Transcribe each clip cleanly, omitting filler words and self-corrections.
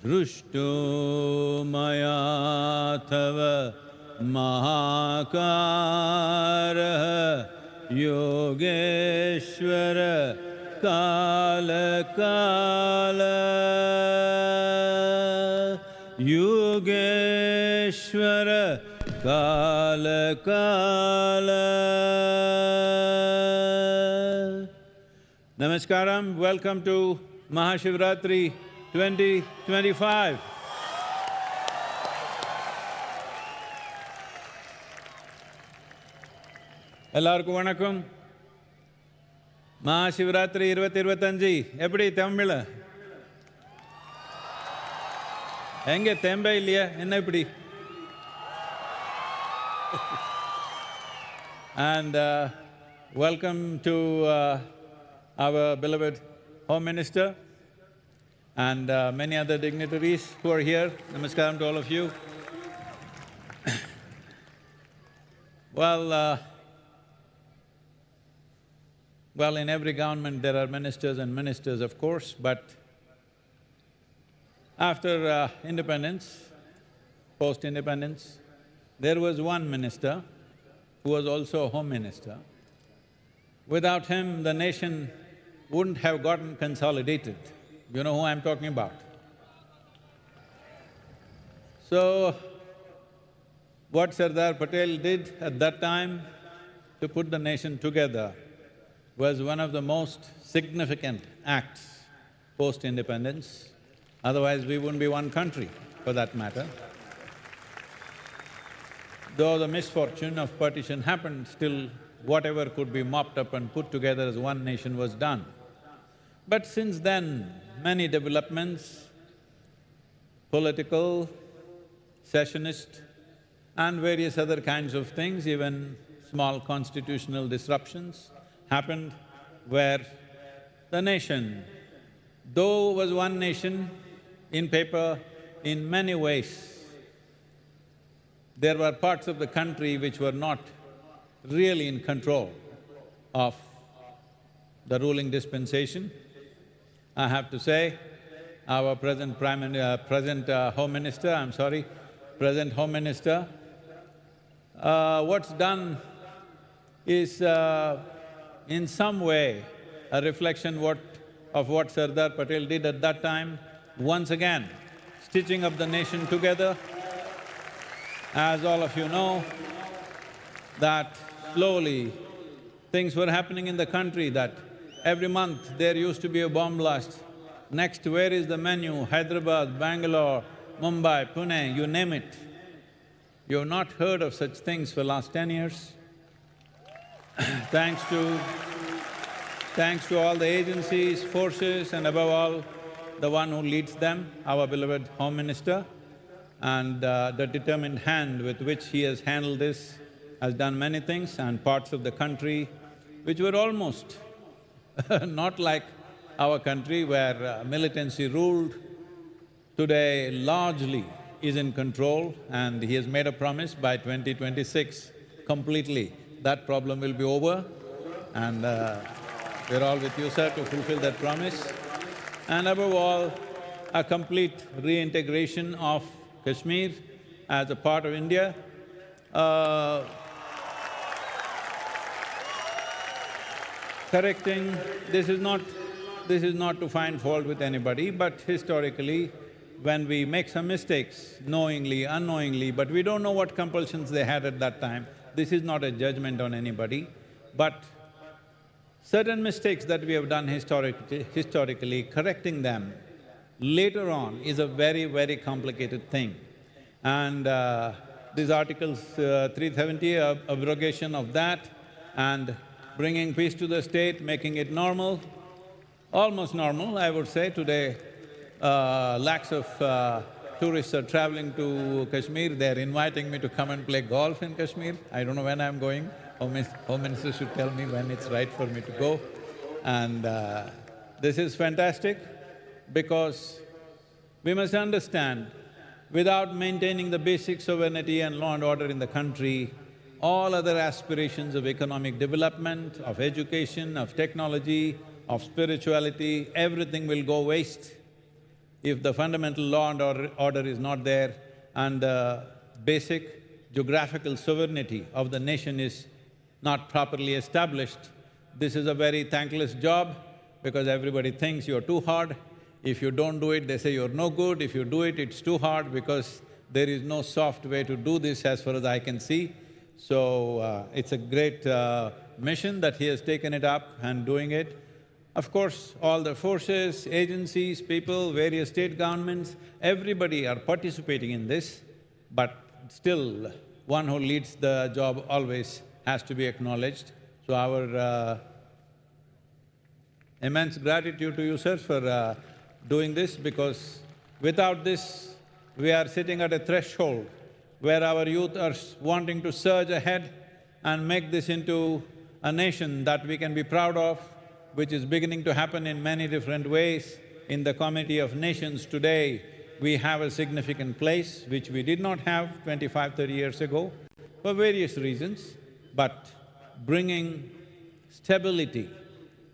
Rushto maya tava mahakara yogeshwara kala kala yogeshwara kala kala. Namaskaram, welcome to MahaShivRatri 2025. எல்லாருக்கும் வணக்கம். மகாசிவராத்திரி 2025 எப்படி தமிழ? எங்க தேம்பே இல்லையா? என்ன இப்படி? And welcome to our beloved Home Minister and many other dignitaries who are here. Namaskaram to all of you. Well, in every government there are ministers and ministers, of course, but after independence, post-independence, there was one minister who was also a home minister. Without him, the nation wouldn't have gotten consolidated. You know who I'm talking about. So, what Sardar Patel did at that time to put the nation together was one of the most significant acts post-independence. Otherwise, we wouldn't be one country, for that matter. Though the misfortune of partition happened, still whatever could be mopped up and put together as one nation was done. But since then, many developments, political, secessionist and various other kinds of things, even small constitutional disruptions happened where the nation, though was one nation in paper, in many ways, there were parts of the country which were not really in control of the ruling dispensation. I have to say, our present Home Minister, present Home Minister, what's done is in some way a reflection of what Sardar Patel did at that time, once again stitching up the nation together. As all of you know, that slowly things were happening in the country, that every month there used to be a bomb blast. Next, where is the menu? Hyderabad, Bangalore, Mumbai, Pune, you name it. You have not heard of such things for last 10 years. Thanks to all the agencies, forces and above all, the one who leads them, our beloved Home Minister, and the determined hand with which he has handled this, has done many things, and parts of the country which were almost not like our country where militancy ruled, today largely is in control, and he has made a promise by 2026 completely that problem will be over, and we're all with you, sir, to fulfill that promise. And above all, a complete reintegration of Kashmir as a part of India. Correcting, this is not to find fault with anybody, but historically, when we make some mistakes, knowingly, unknowingly, but we don't know what compulsions they had at that time, this is not a judgment on anybody, but certain mistakes that we have done historically, correcting them later on is a very, very complicated thing. And these Articles 370, abrogation of that, and bringing peace to the state, making it normal, almost normal, I would say. Today, lakhs of tourists are traveling to Kashmir. They're inviting me to come and play golf in Kashmir. I don't know when I'm going. Home Minister should tell me when it's right for me to go. And this is fantastic because we must understand, without maintaining the basic sovereignty and law and order in the country, all other aspirations of economic development, of education, of technology, of spirituality, everything will go waste. If the fundamental law and order is not there and the basic geographical sovereignty of the nation is not properly established, this is a very thankless job because everybody thinks you're too hard. If you don't do it, they say you're no good. If you do it, it's too hard because there is no soft way to do this as far as I can see. So, it's a great mission that he has taken it up and doing it. Of course, all the forces, agencies, people, various state governments, everybody are participating in this, but still, one who leads the job always has to be acknowledged. So our immense gratitude to you, sir, for doing this, because without this, we are sitting at a threshold where our youth are wanting to surge ahead and make this into a nation that we can be proud of, which is beginning to happen in many different ways. In the community of nations today, we have a significant place which we did not have 25, 30 years ago for various reasons, but bringing stability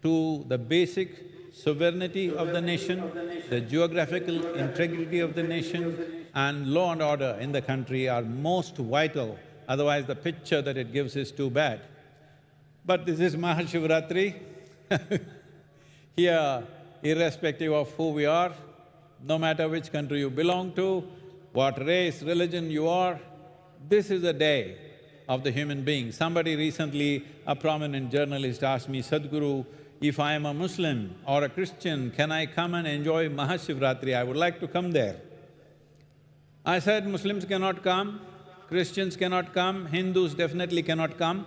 to the basic sovereignty of the nation, the geographical integrity of the nation and law and order in the country are most vital, otherwise the picture that it gives is too bad. But this is MahaShivRatri. Here, irrespective of who we are, no matter which country you belong to, what race, religion you are, this is a day of the human being. Somebody recently, a prominent journalist asked me, Sadguru, if I am a Muslim or a Christian, can I come and enjoy MahaShivRatri? I would like to come there. I said, Muslims cannot come, Christians cannot come, Hindus definitely cannot come,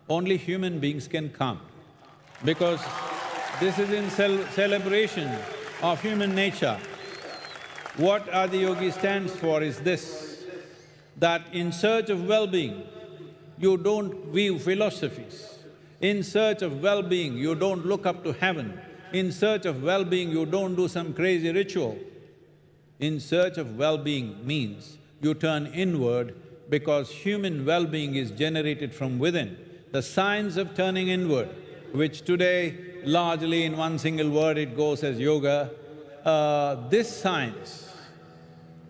only human beings can come. Because this is in celebration of human nature. What Adiyogi stands for is this, that in search of well-being, you don't view philosophies. In search of well-being, you don't look up to heaven. In search of well-being, you don't do some crazy ritual. In search of well-being means you turn inward because human well-being is generated from within. The science of turning inward, which today largely in one single word it goes as yoga, this science,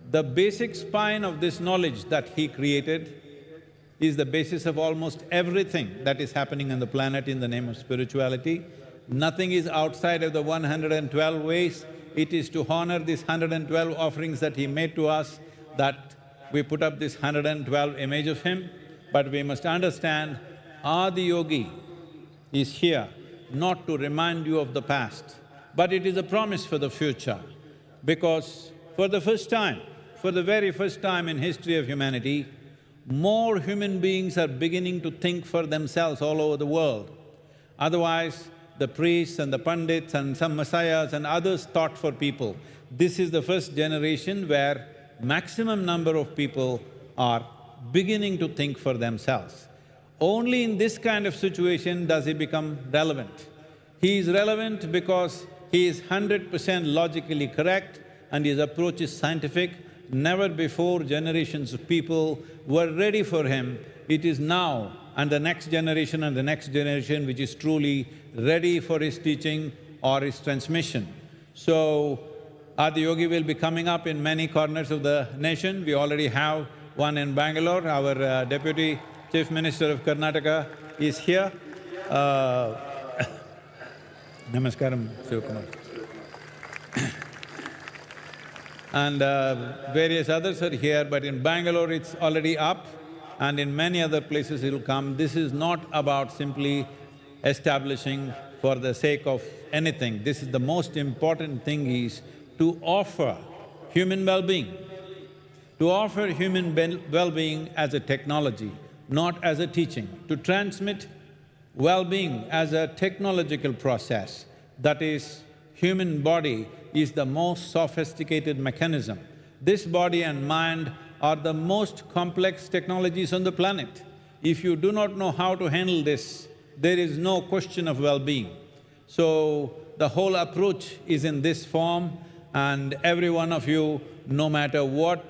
the basic spine of this knowledge that he created is the basis of almost everything that is happening on the planet in the name of spirituality. Nothing is outside of the 112 ways. It is to honor these 112 offerings that he made to us that we put up this 112 image of him. But we must understand, Adiyogi is here not to remind you of the past, but it is a promise for the future. Because for the first time, for the very first time in history of humanity, more human beings are beginning to think for themselves all over the world. Otherwise, the priests and the pandits and some messiahs and others thought for people. This is the first generation where maximum number of people are beginning to think for themselves. Only in this kind of situation does he become relevant. He is relevant because he is 100% logically correct and his approach is scientific. Never before generations of people were ready for him. It is now and the next generation and the next generation which is truly ready for his teaching or his transmission. So, Adiyogi will be coming up in many corners of the nation. We already have one in Bangalore. Our Deputy Chief Minister of Karnataka is here. Namaskaram, Shivakumar. And various others are here, but in Bangalore it's already up and in many other places it'll come. This is not about simply establishing for the sake of anything. This is the most important thing is to offer human well-being, to offer human well-being as a technology, not as a teaching, to transmit well-being as a technological process. That is, human body is the most sophisticated mechanism. This body and mind are the most complex technologies on the planet. If you do not know how to handle this, there is no question of well-being. So, the whole approach is in this form and every one of you, no matter what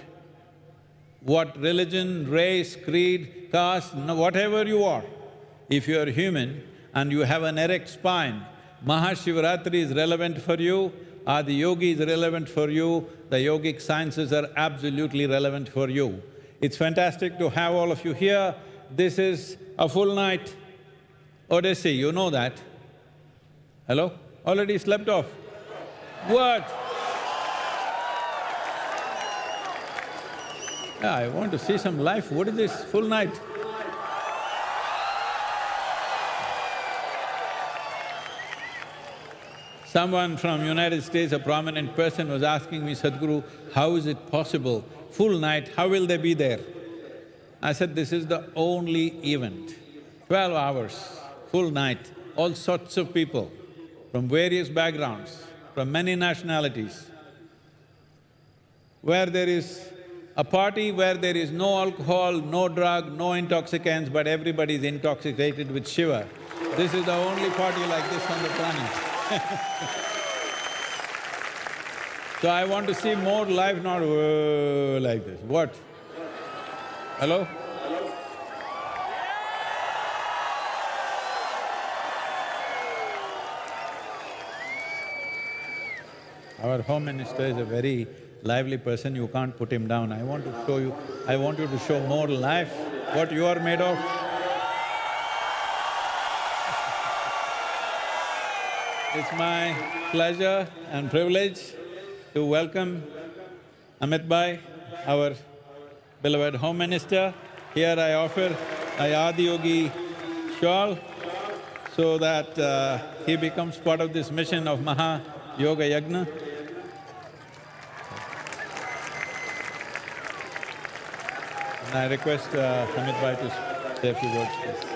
religion, race, creed, caste, whatever you are, if you are human and you have an erect spine, MahaShivRatri is relevant for you. Adi Yogi is relevant for you, the yogic sciences are absolutely relevant for you. It's fantastic to have all of you here. This is a full night Odyssey, you know that. Hello? Already slept off? What? Yeah, I want to see some life. What is this full night? Someone from United States, a prominent person, was asking me, Sadhguru, how is it possible? Full night, how will they be there? I said, this is the only event, 12 hours, full night, all sorts of people from various backgrounds, from many nationalities. Where there is a party where there is no alcohol, no drug, no intoxicants, but everybody is intoxicated with Shiva. This is the only party like this on the planet. So I want to see more life, not like this. What? Hello? Our Home Minister is a very lively person, you can't put him down. I want to show you… I want you to show more life, what you are made of. It's my pleasure and privilege to welcome Amit Bhai, our beloved Home Minister. Here I offer a Adi Yogi shawl so that he becomes part of this mission of Maha Yoga Yagna. And I request Amit Bhai to say a few words, please.